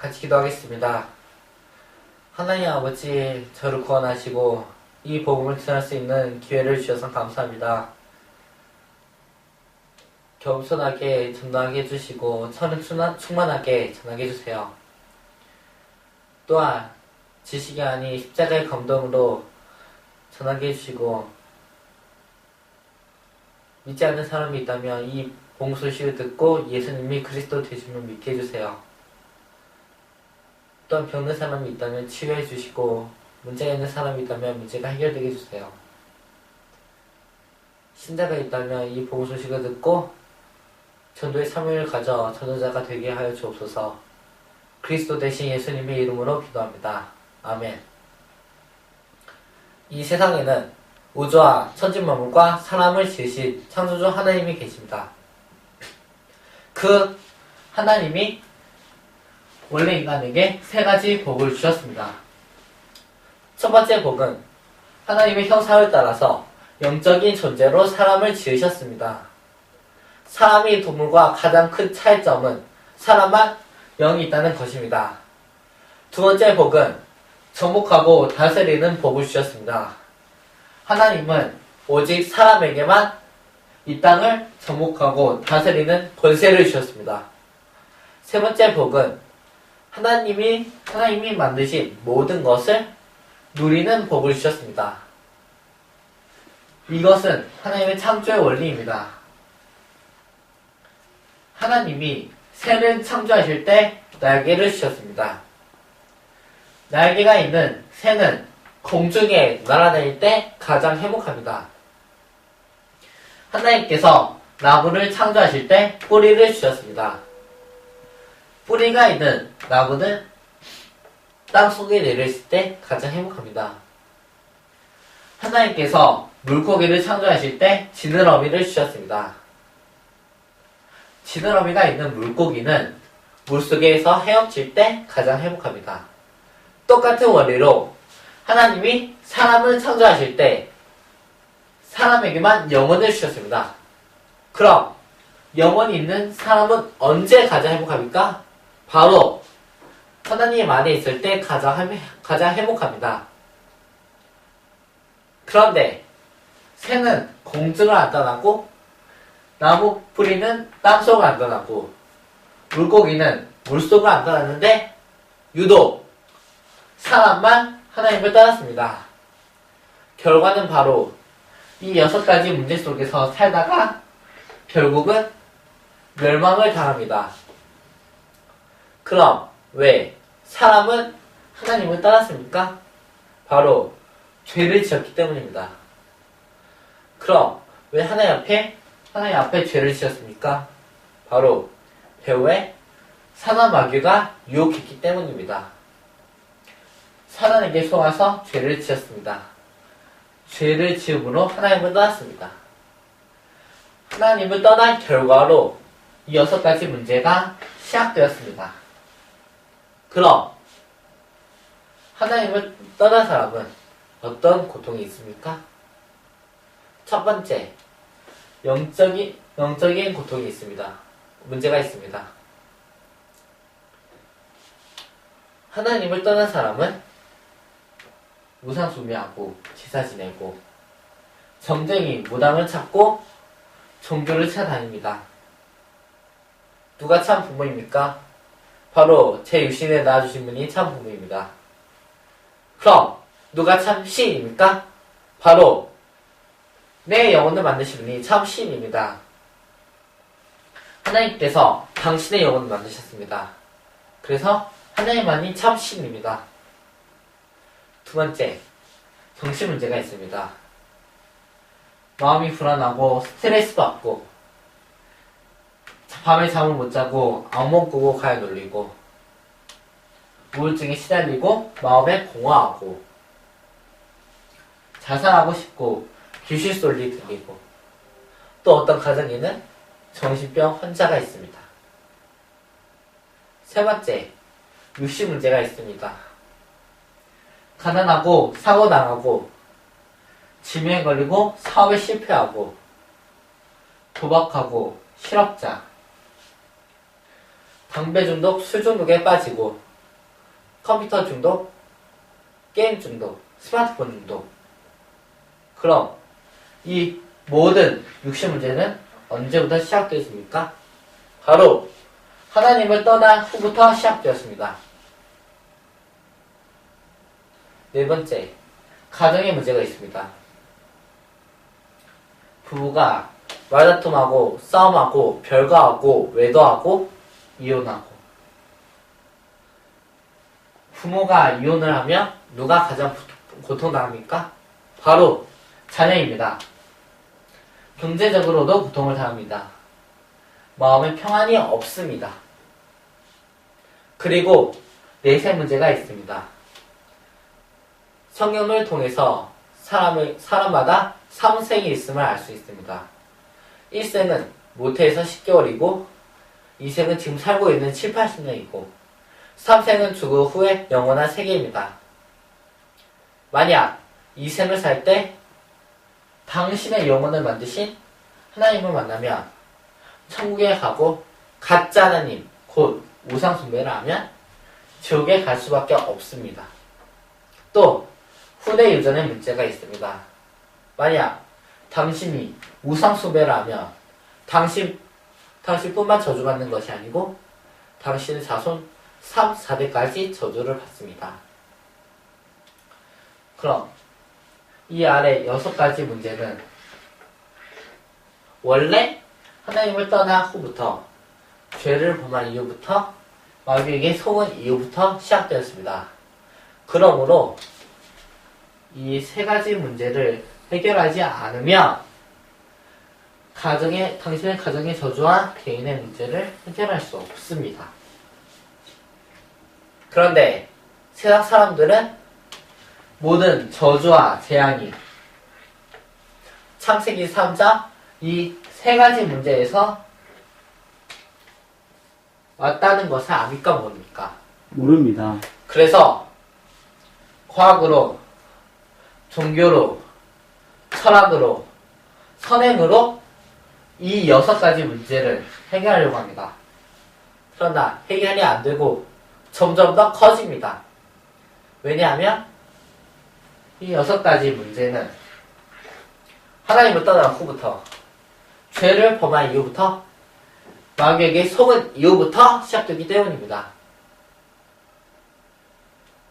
같이 기도하겠습니다. 하나님 아버지, 저를 구원하시고 이 복음을 전할 수 있는 기회를 주셔서 감사합니다. 겸손하게 전도하게 해주시고 저는 충만하게 전하게 해주세요. 또한 지식이 아닌 십자가의 감동으로 전하게 해주시고 믿지 않는 사람이 있다면 이 복음 소식을 듣고 예수님이 그리스도 되심을 믿게 해주세요. 또한 병든 사람이 있다면 치유해 주시고 문제가 있는 사람이 있다면 문제가 해결되게 해주세요. 신자가 있다면 이 복음 소식을 듣고 전도의 사명을 가져 전도자가 되게 하여 주옵소서. 그리스도 대신 예수님의 이름으로 기도합니다. 아멘. 이 세상에는 우주와 천지만물과 사람을 지으신 창조주 하나님이 계십니다. 그 하나님이 원래 인간에게 세 가지 복을 주셨습니다. 첫 번째 복은 하나님의 형상을 따라서 영적인 존재로 사람을 지으셨습니다. 사람이 동물과 가장 큰 차이점은 사람만 영이 있다는 것입니다. 두 번째 복은 정복하고 다스리는 복을 주셨습니다. 하나님은 오직 사람에게만 이 땅을 정복하고 다스리는 권세를 주셨습니다. 세 번째 복은 하나님이 만드신 모든 것을 누리는 복을 주셨습니다. 이것은 하나님의 창조의 원리입니다. 하나님이 새를 창조하실 때 날개를 주셨습니다. 날개가 있는 새는 공중에 날아다닐 때 가장 행복합니다. 하나님께서 나무를 창조하실 때 뿌리를 주셨습니다. 뿌리가 있는 나무는 땅속에 내려있을 때 가장 행복합니다. 하나님께서 물고기를 창조하실 때 지느러미를 주셨습니다. 지느러미가 있는 물고기는 물속에서 헤엄칠 때 가장 행복합니다. 똑같은 원리로 하나님이 사람을 창조하실 때 사람에게만 영혼을 주셨습니다. 그럼 영혼이 있는 사람은 언제 가장 행복합니까? 바로 하나님 안에 있을 때 가장 행복합니다. 그런데 새는 공중을 안 떠나고 나무 뿌리는 땅속을 안 떠나고 물고기는 물속을 안 떠났는데 유독 사람만 하나님을 떠났습니다. 결과는 바로 이 6가지 문제 속에서 살다가 결국은 멸망을 당합니다. 그럼 왜 사람은 하나님을 떠났습니까? 바로 죄를 지었기 때문입니다. 그럼 왜 하나님 앞에 죄를 지었습니까? 바로 배후에 사단마귀가 유혹했기 때문입니다. 사단에게 속아서 죄를 지었습니다. 죄를 지음으로 하나님을 떠났습니다. 하나님을 떠난 결과로 이 6가지 문제가 시작되었습니다. 그럼 하나님을 떠난 사람은 어떤 고통이 있습니까? 첫 번째, 영적인 고통이 있습니다. 문제가 있습니다. 하나님을 떠난 사람은 무상수미하고 제사 지내고 점쟁이 무당을 찾고 종교를 찾아다닙니다. 누가 참 부모입니까? 바로 제 육신에 낳아주신 분이 참 부모입니다. 그럼 누가 참 시인입니까? 바로 내 영혼을 만드신 분이 참 시인입니다. 하나님께서 당신의 영혼을 만드셨습니다. 그래서 하나님만이 참 시인입니다. 두 번째, 정신 문제가 있습니다. 마음이 불안하고 스트레스 받고 밤에 잠을 못 자고 악몽 꾸고 가에 놀리고 우울증에 시달리고 마음에 공허하고 자살하고 싶고 귀신 소리 들리고 또 어떤 가정에는 정신병 환자가 있습니다. 세 번째, 육신 문제가 있습니다. 가난하고 사고당하고 치매에 걸리고 사업에 실패하고 도박하고 실업자, 담배 중독, 술 중독에 빠지고 컴퓨터 중독, 게임 중독, 스마트폰 중독. 그럼 이 모든 육신 문제는 언제부터 시작되었습니까? 바로 하나님을 떠난 후부터 시작되었습니다. 네 번째, 가정에 문제가 있습니다. 부부가 말다툼하고 싸움하고 별거하고 외도하고 이혼하고. 부모가 이혼을 하면 누가 가장 고통당합니까? 바로 자녀입니다. 경제적으로도 고통을 당합니다. 마음에 평안이 없습니다. 그리고 내세 문제가 있습니다. 성경을 통해서 사람마다 3생이 있음을 알 수 있습니다. 1생은 모태에서 10개월이고 2생은 지금 살고 있는 7, 80년이고 3생은 죽은 후에 영원한 세계입니다. 만약 2생을 살 때 당신의 영혼을 만드신 하나님을 만나면 천국에 가고 가짜 하나님, 곧 우상 숭배를 하면 지옥에 갈 수밖에 없습니다. 또 후대 유전에 문제가 있습니다. 만약 당신이 우상 숭배를 하면 당신뿐만 저주받는 것이 아니고 당신의 자손 3, 4대까지 저주를 받습니다. 그럼 이 아래 6가지 문제는 원래 하나님을 떠난 후부터 죄를 범한 이후부터 마귀에게 속은 이후부터 시작되었습니다. 그러므로 이 3가지 문제를 해결하지 않으면 당신의 가정의 저주와 개인의 문제를 해결할 수 없습니다. 그런데 세상 사람들은 모든 저주와 재앙이 창세기 3장 이 3가지 문제에서 왔다는 것을 압니까 모릅니까? 모릅니다. 그래서 과학으로, 종교로, 철학으로, 선행으로 이 6가지 문제를 해결하려고 합니다. 그러나 해결이 안 되고 점점 더 커집니다. 왜냐하면 이 6가지 문제는 하나님을 떠난 후부터 죄를 범한 이후부터 마귀에게 속은 이후부터 시작되기 때문입니다.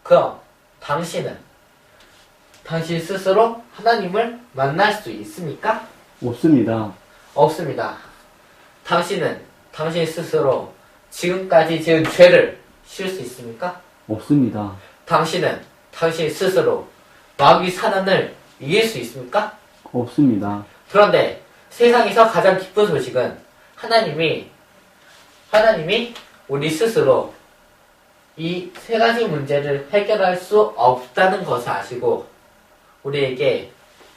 그럼 당신 스스로 하나님을 만날 수 있습니까? 없습니다. 없습니다. 당신 스스로 지금까지 지은 죄를 쉴 수 있습니까? 없습니다. 당신 스스로 마귀 사단을 이길 수 있습니까? 없습니다. 그런데 세상에서 가장 기쁜 소식은 하나님이 우리 스스로 이 3가지 문제를 해결할 수 없다는 것을 아시고 우리에게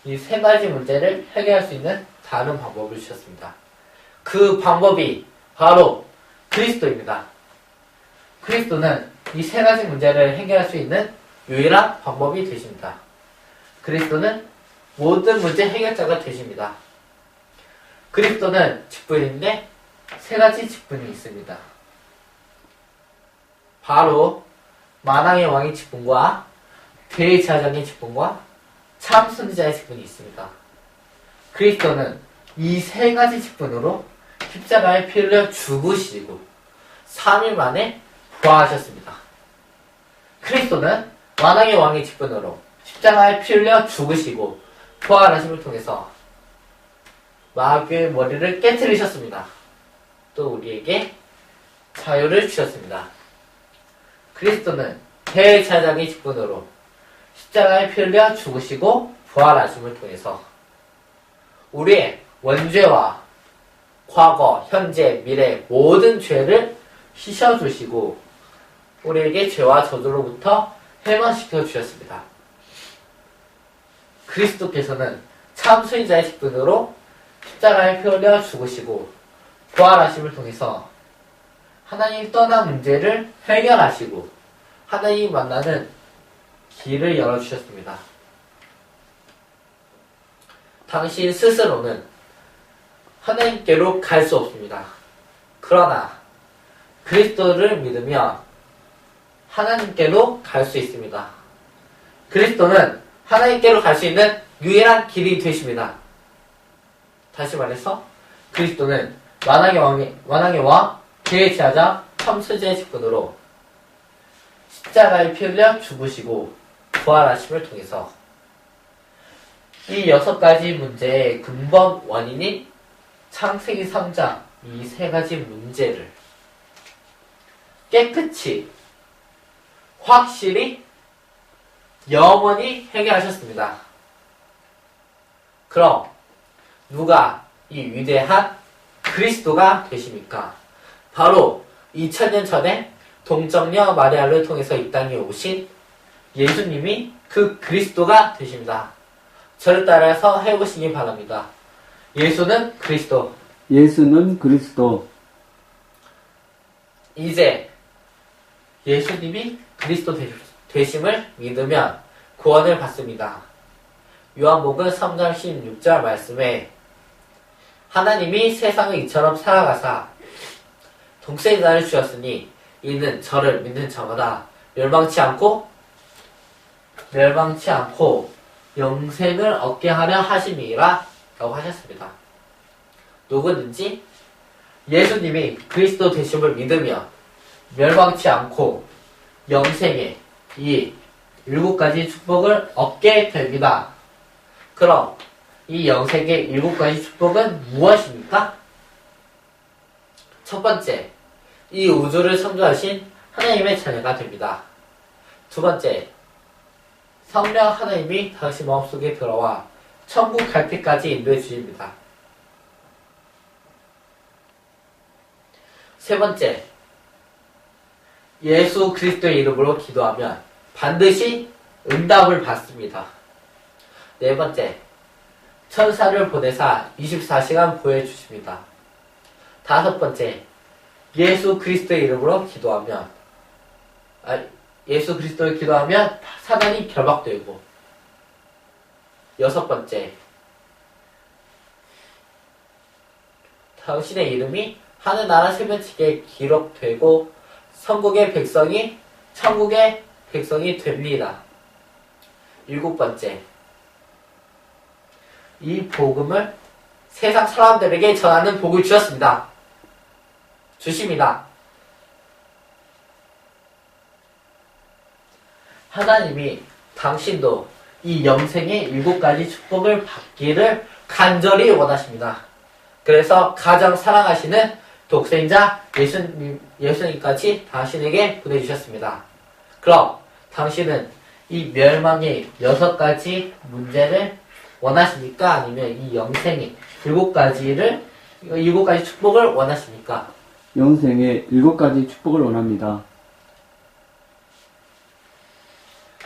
이 3가지 문제를 해결할 수 있는 다른 방법을 주셨습니다. 그 방법이 바로 그리스도입니다. 그리스도는 이 3가지 문제를 해결할 수 있는 유일한 방법이 되십니다. 그리스도는 모든 문제 해결자가 되십니다. 그리스도는 직분인데 3가지 직분이 있습니다. 바로 만왕의 왕의 직분과 대제사장의 직분과 참 선지자의 직분이 있습니다. 그리스도는 이 3가지 직분으로 십자가에 피 흘려 죽으시고 3일 만에 부활하셨습니다. 그리스도는 만왕의 왕의 직분으로 십자가에 피 흘려 죽으시고 부활하심을 통해서 마귀의 머리를 깨트리셨습니다. 또 우리에게 자유를 주셨습니다. 그리스도는 대제사장의 직분으로 십자가에 피 흘려 죽으시고 부활하심을 통해서 우리의 원죄와 과거, 현재, 미래 모든 죄를 씻어주시고 우리에게 죄와 저주로부터 해방시켜 주셨습니다. 그리스도께서는 참 선지자의 직분으로 십자가에 피 흘려 죽으시고 부활하심을 통해서 하나님 떠난 문제를 해결하시고 하나님 만나는 길을 열어주셨습니다. 당신 스스로는 하나님께로 갈 수 없습니다. 그러나 그리스도를 믿으면 하나님께로 갈 수 있습니다. 그리스도는 하나님께로 갈 수 있는 유일한 길이 되십니다. 다시 말해서 그리스도는 만왕의 왕, 그의 제하자, 참수자의 직분으로 십자가에 피 흘려 죽으시고 부활하심을 통해서 이 6가지 문제의 근본 원인인 창세기 3장 이 3가지 문제를 깨끗이 확실히 영원히 해결하셨습니다. 그럼 누가 이 위대한 그리스도가 되십니까? 바로 2000년 전에 동정녀 마리아를 통해서 이 땅에 오신 예수님이 그 그리스도가 되십니다. 저를 따라서 해보시기 바랍니다. 예수는 그리스도. 예수는 그리스도. 이제 예수님이 그리스도 되심을 믿으면 구원을 받습니다. 요한복음 3장 16절 말씀에 하나님이 세상을 이처럼 살아가사 독생자를 주셨으니 이는 저를 믿는 자마다 멸망치 않고 영생을 얻게 하려 하심이라 라고 하셨습니다. 누구든지 예수님이 그리스도 되심을 믿으며 멸망치 않고 영생의 이 7가지 축복을 얻게 됩니다. 그럼 이 영생의 7가지 축복은 무엇입니까? 첫 번째, 이 우주를 창조하신 하나님의 자녀가 됩니다. 두 번째, 성령 하나님이 당신 마음속에 들어와 천국 갈 때까지 인도해 주십니다. 세 번째, 예수 그리스도의 이름으로 기도하면 반드시 응답을 받습니다. 네 번째, 천사를 보내사 24시간 보여주십니다. 다섯 번째, 예수 그리스도의 이름으로 기도하면 사단이 결박되고, 여섯 번째, 당신의 이름이 하늘나라 세변책에 기록되고 천국의 백성이 됩니다. 일곱 번째, 이 복음을 세상 사람들에게 전하는 복을 주십니다. 하나님이 당신도 이 영생의 7가지 축복을 받기를 간절히 원하십니다. 그래서 가장 사랑하시는 독생자 예수님까지 당신에게 보내주셨습니다. 그럼 당신은 이 멸망의 6가지 문제를 원하십니까? 아니면 이 영생의 7가지 축복을 원하십니까? 영생의 7가지 축복을 원합니다.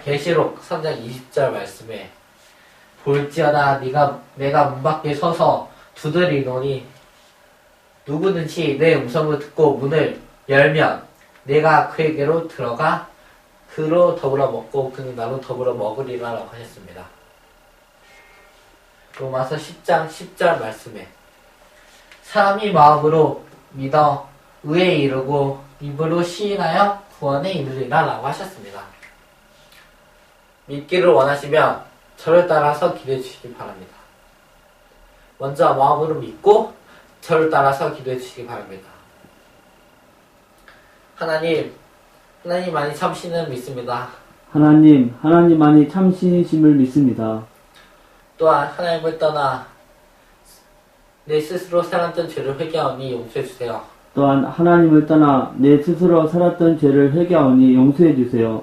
계시록 3장 20절 말씀에 볼지어다 내가 문 밖에 서서 두드리노니 누구든지 내 음성을 듣고 문을 열면 내가 그에게로 들어가 그로 더불어 먹고 그는 나로 더불어 먹으리라 라고 하셨습니다. 로마서 10장 10절 말씀에 사람이 마음으로 믿어 의에 이르고 입으로 시인하여 구원에 이르리라 라고 하셨습니다. 믿기를 원하시면 저를 따라서 기도해 주시기 바랍니다. 먼저 마음으로 믿고 저를 따라서 기도해 주시기 바랍니다. 하나님만이 참신을 믿습니다. 하나님만이 참신이심을 믿습니다. 또한 하나님을 떠나 내 스스로 살았던 죄를 회개하오니 용서해 주세요. 또한 하나님을 떠나 내 스스로 살았던 죄를 회개하오니 용서해 주세요.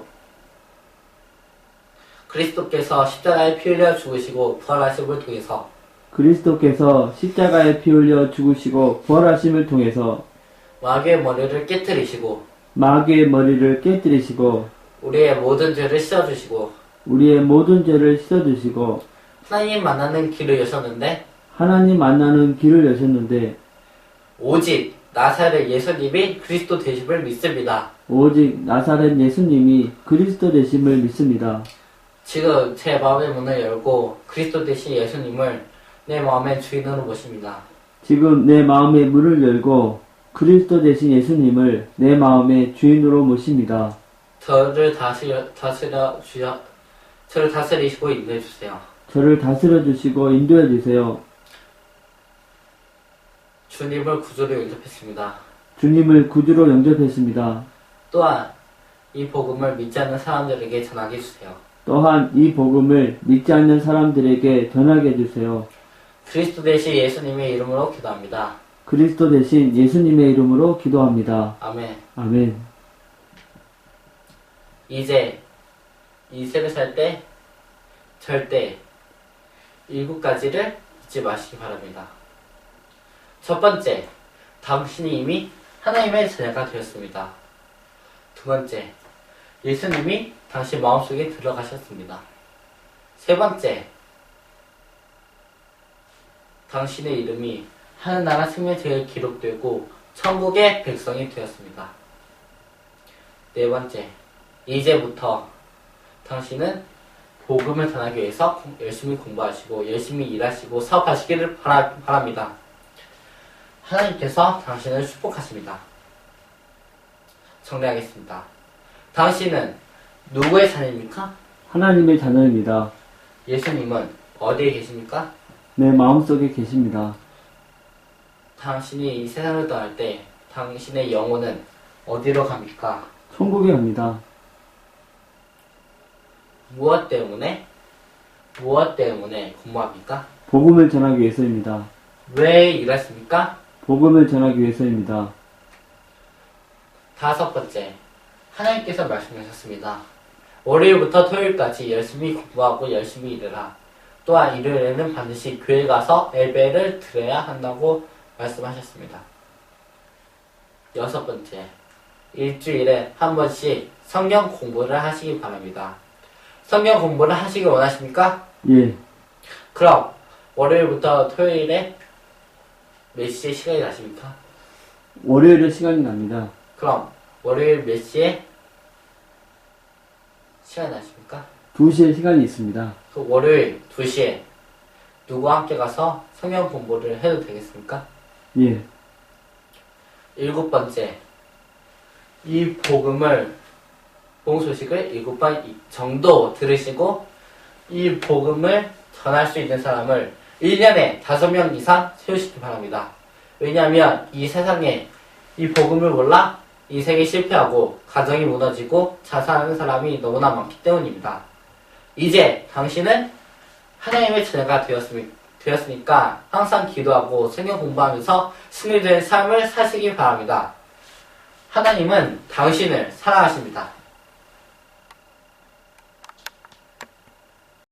그리스도께서 십자가에 피 흘려 죽으시고 부활하심을 통해서 그리스도께서 십자가에 피 흘려 죽으시고 부활하심을 통해서 마귀의 머리를 깨뜨리시고 우리의 모든 죄를 씻어주시고 하나님 만나는 길을 여셨는데 오직 나사렛 예수님이 그리스도 되심을 믿습니다. 지금 제 마음의 문을 열고 그리스도 되신 예수님을 내 마음의 주인으로 모십니다. 지금 내 마음의 문을 열고 그리스도 되신 예수님을 내 마음의 주인으로 모십니다. 저를 다스리시고 인도해 주세요. 저를 다스려 주시고 인도해 주세요. 주님을 구주로 영접했습니다. 주님을 구주로 영접했습니다. 또한 이 복음을 믿지 않는 사람들에게 전하게 해주세요. 또한 이 복음을 믿지 않는 사람들에게 전하게 해주세요. 그리스도 대신 예수님의 이름으로 기도합니다. 그리스도 대신 예수님의 이름으로 기도합니다. 아멘. 아멘. 이제 이 세를 살 때 절대 7가지를 잊지 마시기 바랍니다. 첫 번째, 당신이 이미 하나님의 자녀가 되었습니다. 두 번째, 예수님이 당신 마음속에 들어가셨습니다. 세 번째, 당신의 이름이 하늘나라 생명책에 기록되고 천국의 백성이 되었습니다. 네 번째, 이제부터 당신은 복음을 전하기 위해서 열심히 공부하시고 열심히 일하시고 사업하시기를 바랍니다. 하나님께서 당신을 축복하십니다. 정리하겠습니다. 당신은 누구의 자녀입니까? 하나님의 자녀입니다. 예수님은 어디에 계십니까? 내 마음속에 계십니다. 당신이 이 세상을 떠날 때 당신의 영혼은 어디로 갑니까? 천국에 갑니다. 무엇 때문에 공부합니까? 복음을 전하기 위해서입니다. 왜 일하십니까? 복음을 전하기 위해서입니다. 다섯 번째, 하나님께서 말씀하셨습니다. 월요일부터 토요일까지 열심히 공부하고 열심히 일해라. 또한 일요일에는 반드시 교회 가서 예배를 드려야 한다고 말씀하셨습니다. 여섯 번째, 일주일에 한 번씩 성경 공부를 하시기 바랍니다. 성경 공부를 하시기 원하십니까? 예. 그럼 월요일부터 토요일에 몇 시에 시간이 나십니까? 월요일에 시간이 납니다. 그럼 월요일 몇 시에 시간이 나십니까? 2시에 시간이 있습니다. 그 월요일 2시에 누구와 함께 가서 성경 공부를 해도 되겠습니까? 예. 일곱 번째, 이 복음 소식을 7번 정도 들으시고 이 복음을 전할 수 있는 사람을 1년에 5명 이상 세우시기 바랍니다. 왜냐하면 이 세상에 이 복음을 몰라 인생이 실패하고 가정이 무너지고 자살하는 사람이 너무나 많기 때문입니다. 이제 당신은 하나님의 자녀가 되었으니까 항상 기도하고 성경 공부하면서 승리된 삶을 사시기 바랍니다. 하나님은 당신을 사랑하십니다.